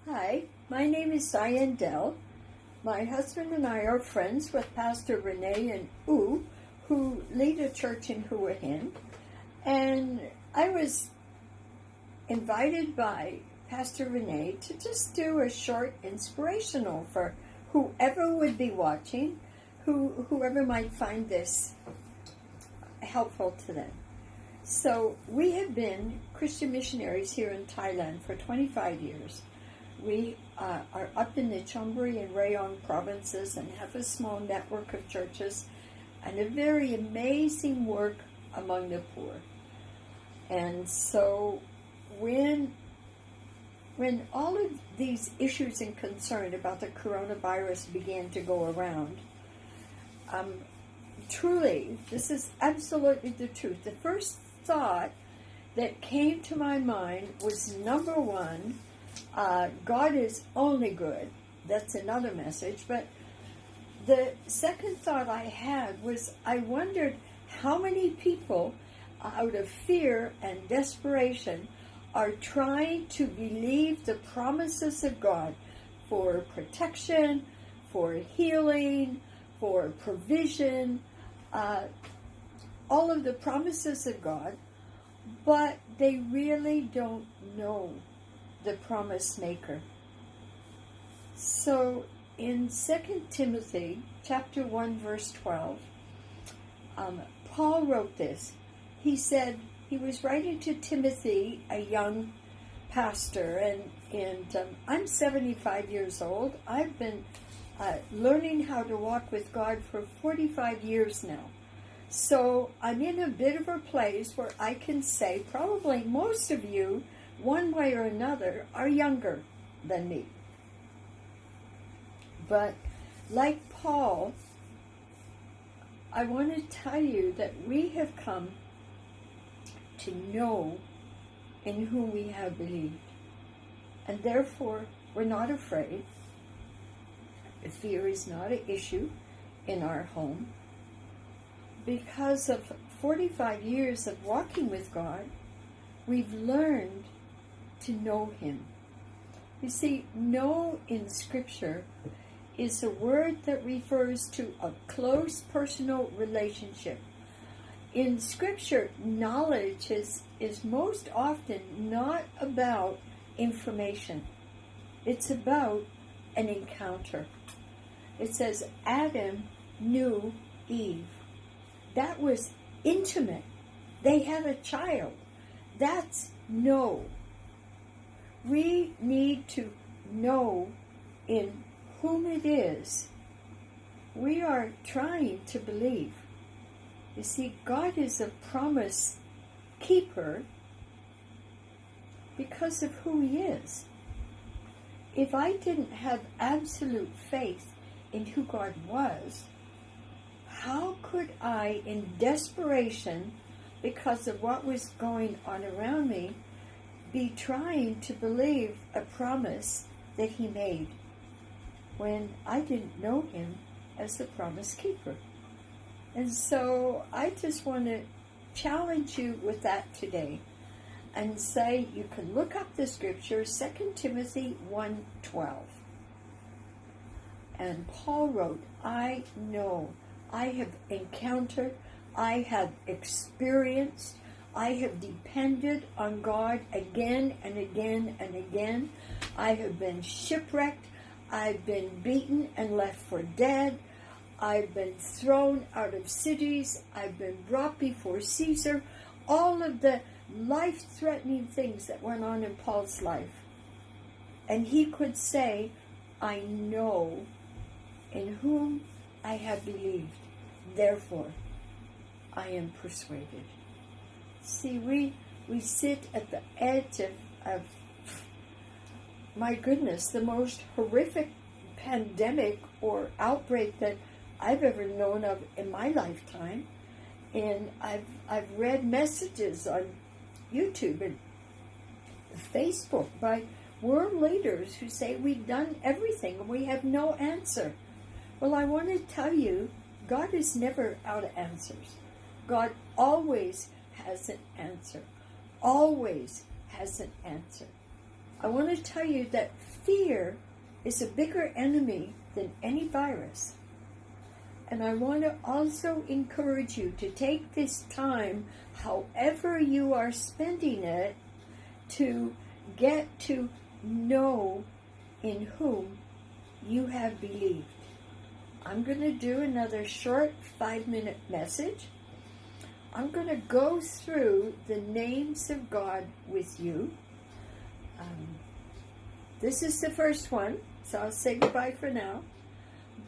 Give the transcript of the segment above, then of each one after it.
Hi, my name is Dianne Doell. My husband and I are friends with Pastor Renee and U, who lead a church in Hua Hin. And I was invited by Pastor Renee to just do a short inspirational for whoever would be watching, whoever might find this helpful to them. So we have been Christian missionaries here in Thailand for 25 years. We are up in the Chonburi and Rayong provinces and have a small network of churches and a very amazing work among the poor. And so when all of these issues and concern about the coronavirus began to go around, truly, this is absolutely the truth. The first thought that came to my mind was, number one, God is only good. That's another message. But the second thought I had was, I wondered how many people, out of fear and desperation, are trying to believe the promises of God for protection, for healing, for provision, all of the promises of God, but they really don't know the promise maker. So in 2 Timothy chapter 1 verse 12, Paul wrote this. He said, he was writing to Timothy, a young pastor, and I'm 75 years old. I've been learning how to walk with God for 45 years now. So I'm in a bit of a place where I can say probably most of you, one way or another, are younger than me. But like Paul, I want to tell you that we have come to know in whom we have believed. And therefore, we're not afraid. Fear is not an issue in our home. Because of 45 years of walking with God, we've learned to know Him. You see, know in Scripture is a word that refers to a close personal relationship. In Scripture, knowledge is most often not about information. It's about an encounter. It says Adam knew Eve. That was intimate. They had a child. That's know. We need to know in whom it is we are trying to believe. You see, God is a promise keeper because of who He is. If I didn't have absolute faith in who God was, how could I, in desperation, because of what was going on around me, be trying to believe a promise that He made when I didn't know Him as the promise keeper? And so I just want to challenge you with that today and say you can look up the scripture, 2 Timothy 1:12. And Paul wrote, I know, I have encountered, I have experienced, I have depended on God again and again and again. I have been shipwrecked. I've been beaten and left for dead. I've been thrown out of cities. I've been brought before Caesar. All of the life-threatening things that went on in Paul's life. And he could say, I know in whom I have believed. Therefore, I am persuaded. See, we sit at the edge of, my goodness, the most horrific pandemic or outbreak that I've ever known of in my lifetime. And I've read messages on YouTube and Facebook by world leaders who say we've done everything and we have no answer. Well, I want to tell you, God is never out of answers. God always has an answer. Always has an answer. I want to tell you that fear is a bigger enemy than any virus. And I want to also encourage you to take this time, however you are spending it, to get to know in whom you have believed. I'm going to do another short 5-minute message. I'm going to go through the names of God with you. This is the first one, so I'll say goodbye for now.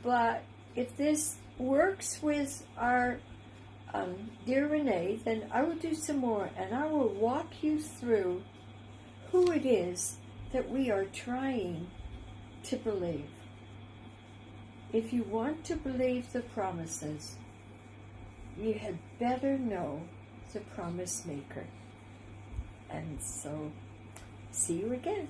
But if this works with our dear Renee, then I will do some more, and I will walk you through who it is that we are trying to believe. If you want to believe the promises, you had better know the promise maker. And so, see you again.